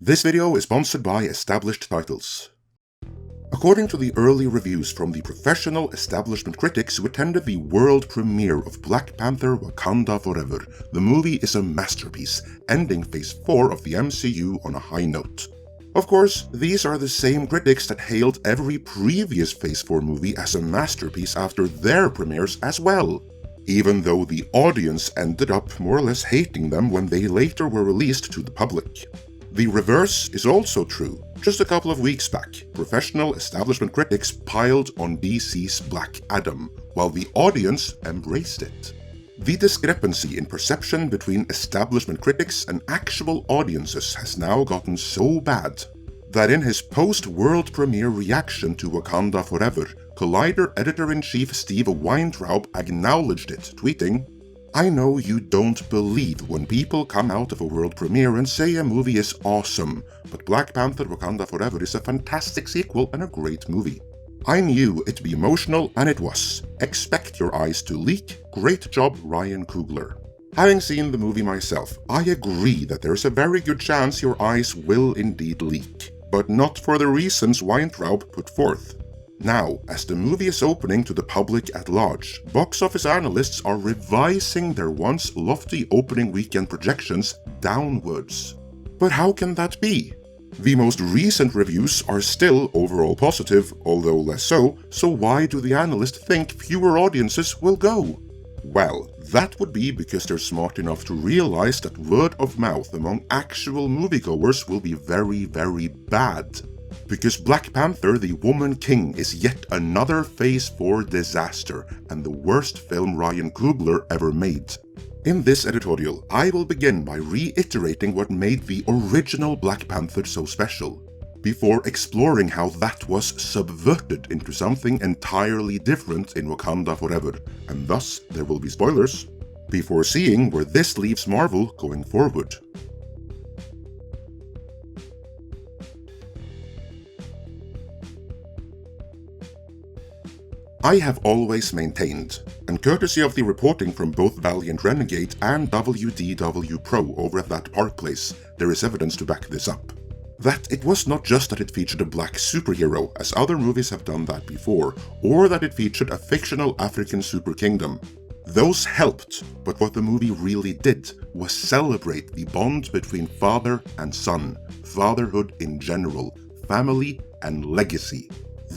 This video is sponsored by Established Titles. According to the early reviews from the professional establishment critics who attended the world premiere of Black Panther Wakanda Forever, the movie is a masterpiece, ending Phase 4 of the MCU on a high note. Of course, these are the same critics that hailed every previous Phase 4 movie as a masterpiece after their premieres as well, even though the audience ended up more or less hating them when they later were released to the public. The reverse is also true. Just a couple of weeks back, professional establishment critics piled on DC's Black Adam, while the audience embraced it. The discrepancy in perception between establishment critics and actual audiences has now gotten so bad that in his post-world premiere reaction to Wakanda Forever, Collider editor-in-chief Steve Weintraub acknowledged it, tweeting, "I know you don't believe when people come out of a world premiere and say a movie is awesome, but Black Panther Wakanda Forever is a fantastic sequel and a great movie. I knew it'd be emotional, and it was. Expect your eyes to leak. Great job, Ryan Coogler." Having seen the movie myself, I agree that there's a very good chance your eyes will indeed leak, but not for the reasons Weintraub put forth. Now, as the movie is opening to the public at large, box office analysts are revising their once lofty opening weekend projections downwards. But how can that be? The most recent reviews are still overall positive, although less so why do the analysts think fewer audiences will go? Well, that would be because they're smart enough to realize that word of mouth among actual moviegoers will be very, very bad. Because Black Panther the Woman King is yet another Phase 4 disaster and the worst film Ryan Coogler ever made. In this editorial, I will begin by reiterating what made the original Black Panther so special, before exploring how that was subverted into something entirely different in Wakanda Forever, and thus there will be spoilers, before seeing where this leaves Marvel going forward. I have always maintained, and courtesy of the reporting from both Valiant Renegade and WDW Pro over at that park place, there is evidence to back this up. That it was not just that it featured a black superhero, as other movies have done that before, or that it featured a fictional African super kingdom. Those helped, but what the movie really did was celebrate the bond between father and son, fatherhood in general, family and legacy.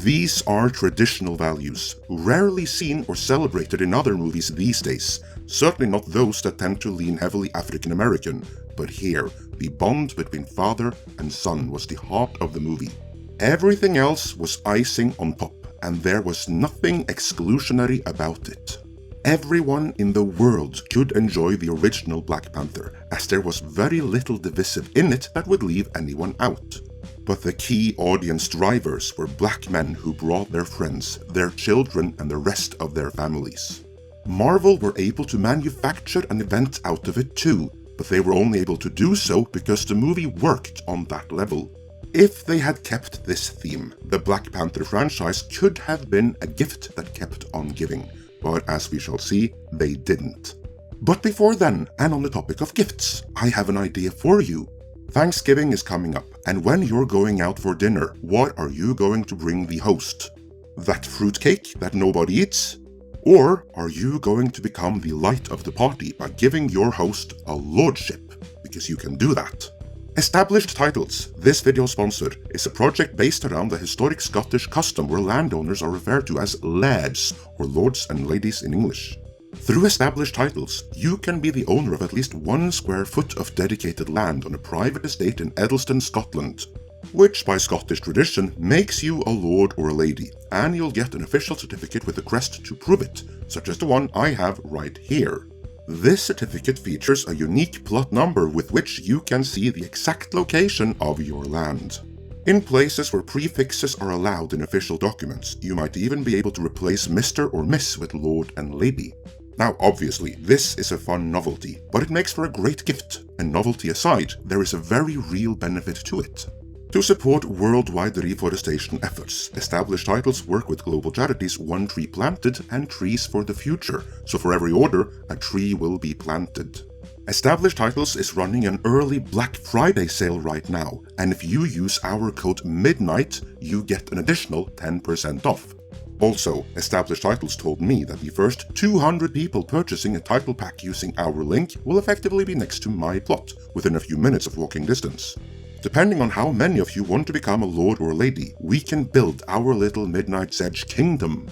These are traditional values, rarely seen or celebrated in other movies these days, certainly not those that tend to lean heavily African American, but here, the bond between father and son was the heart of the movie. Everything else was icing on top, and there was nothing exclusionary about it. Everyone in the world could enjoy the original Black Panther, as there was very little divisive in it that would leave anyone out. But the key audience drivers were black men who brought their friends, their children, and the rest of their families. Marvel were able to manufacture an event out of it too, but they were only able to do so because the movie worked on that level. If they had kept this theme, the Black Panther franchise could have been a gift that kept on giving, but as we shall see, they didn't. But before then, and on the topic of gifts, I have an idea for you. Thanksgiving is coming up, and when you're going out for dinner, what are you going to bring the host? That fruitcake that nobody eats? Or are you going to become the light of the party by giving your host a lordship? Because you can do that. Established Titles, this video sponsor, is a project based around the historic Scottish custom where landowners are referred to as lairds, or lords and ladies in English. Through Established Titles, you can be the owner of at least 1 square foot of dedicated land on a private estate in Edelston, Scotland, which by Scottish tradition makes you a lord or a lady, and you'll get an official certificate with a crest to prove it, such as the one I have right here. This certificate features a unique plot number with which you can see the exact location of your land. In places where prefixes are allowed in official documents, you might even be able to replace Mr. or Miss with Lord and Lady. Now obviously, this is a fun novelty, but it makes for a great gift, and novelty aside, there is a very real benefit to it. To support worldwide reforestation efforts, Established Titles work with global charities One Tree Planted and Trees for the Future, so for every order, a tree will be planted. Established Titles is running an early Black Friday sale right now, and if you use our code MIDNIGHT, you get an additional 10% off. Also, Established Titles told me that the first 200 people purchasing a title pack using our link will effectively be next to my plot, within a few minutes of walking distance. Depending on how many of you want to become a lord or lady, we can build our little Midnight's Edge kingdom.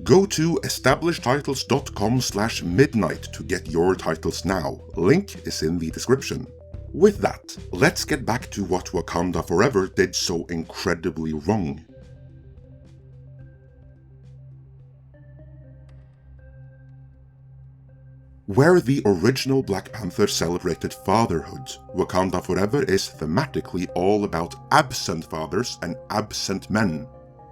Go to establishedtitles.com/midnight to get your titles now. Link is in the description. With that, let's get back to what Wakanda Forever did so incredibly wrong. Where the original Black Panther celebrated fatherhood, Wakanda Forever is thematically all about absent fathers and absent men.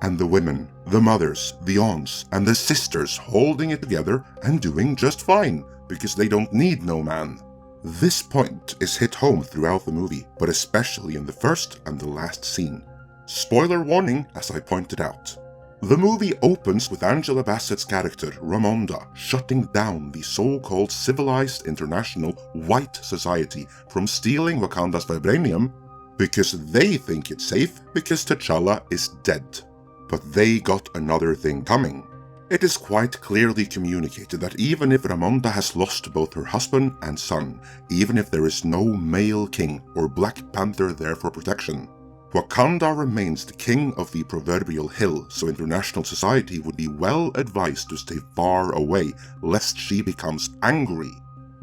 And the women, the mothers, the aunts, and the sisters holding it together and doing just fine, because they don't need no man. This point is hit home throughout the movie, but especially in the first and the last scene. Spoiler warning, as I pointed out. The movie opens with Angela Bassett's character, Ramonda, shutting down the so-called civilized international white society from stealing Wakanda's vibranium because they think it's safe because T'Challa is dead. But they got another thing coming. It is quite clearly communicated that even if Ramonda has lost both her husband and son, even if there is no male king or Black Panther there for protection, Wakanda remains the king of the proverbial hill, so international society would be well advised to stay far away, lest she becomes angry.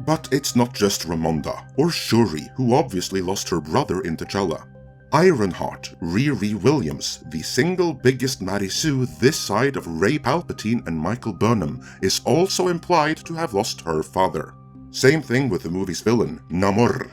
But it's not just Ramonda, or Shuri, who obviously lost her brother in T'Challa. Ironheart, Riri Williams, the single biggest Mary Sue this side of Ray Palpatine and Michael Burnham, is also implied to have lost her father. Same thing with the movie's villain, Namor.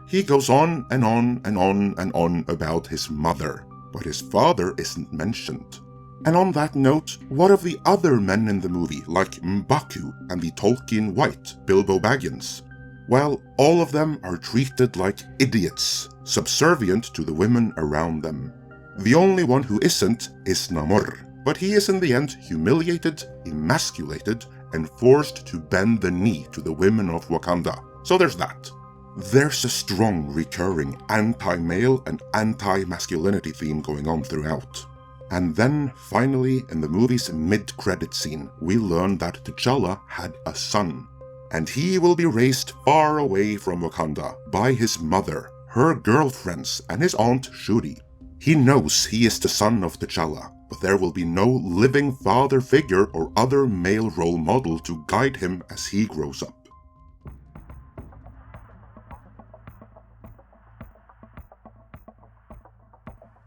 He goes on and on and on and on about his mother, but his father isn't mentioned. And on that note, what of the other men in the movie, like M'Baku and the Tolkien White, Bilbo Baggins? Well, all of them are treated like idiots, subservient to the women around them. The only one who isn't is Namor, but he is in the end humiliated, emasculated, and forced to bend the knee to the women of Wakanda. So there's that. There's a strong recurring anti-male and anti-masculinity theme going on throughout. And then, finally, in the movie's mid-credit scene, we learn that T'Challa had a son. And he will be raised far away from Wakanda by his mother, her girlfriends, and his aunt Shuri. He knows he is the son of T'Challa, but there will be no living father figure or other male role model to guide him as he grows up.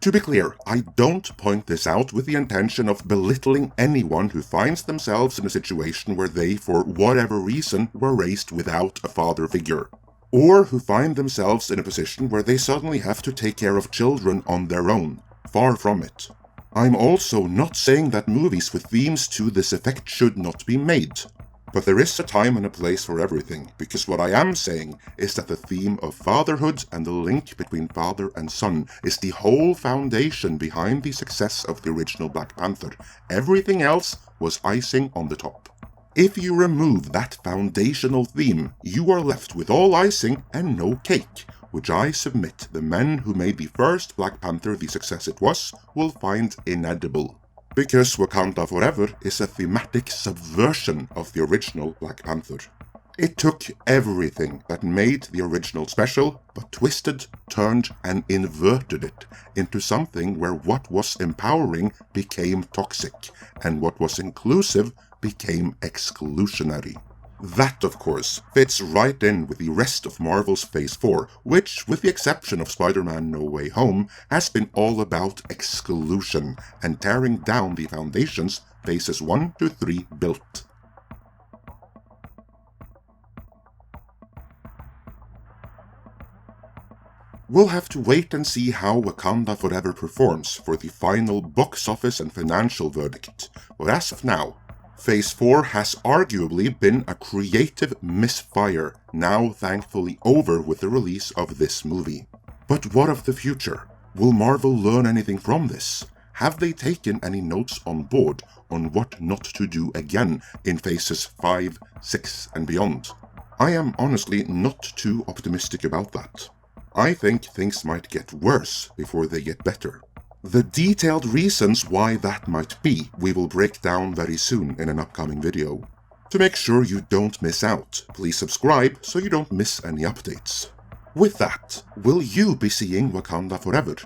To be clear, I don't point this out with the intention of belittling anyone who finds themselves in a situation where they, for whatever reason, were raised without a father figure, or who find themselves in a position where they suddenly have to take care of children on their own. Far from it. I'm also not saying that movies with themes to this effect should not be made. But there is a time and a place for everything, because what I am saying is that the theme of fatherhood and the link between father and son is the whole foundation behind the success of the original Black Panther. Everything else was icing on the top. If you remove that foundational theme, you are left with all icing and no cake, which I submit the men who made the first Black Panther the success it was will find inedible. Because Wakanda Forever is a thematic subversion of the original Black Panther. It took everything that made the original special, but twisted, turned, and inverted it into something where what was empowering became toxic, and what was inclusive became exclusionary. That, of course, fits right in with the rest of Marvel's Phase 4, which, with the exception of Spider-Man No Way Home, has been all about exclusion and tearing down the foundations Phases 1 to 3 built. We'll have to wait and see how Wakanda Forever performs for the final box office and financial verdict, but as of now, Phase 4 has arguably been a creative misfire, now thankfully over with the release of this movie. But what of the future? Will Marvel learn anything from this? Have they taken any notes on board on what not to do again in Phases 5, 6 and beyond? I am honestly not too optimistic about that. I think things might get worse before they get better. The detailed reasons why that might be we will break down very soon in an upcoming video. To make sure you don't miss out, please subscribe so you don't miss any updates. With that, will you be seeing Wakanda Forever?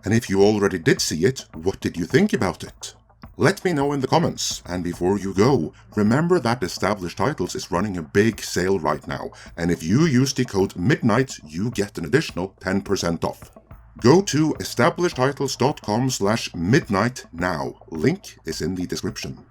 And if you already did see it, what did you think about it? Let me know in the comments, and before you go, remember that Established Titles is running a big sale right now, and if you use the code MIDNIGHT, you get an additional 10% off. Go to establishedtitles.com/midnight now, link is in the description.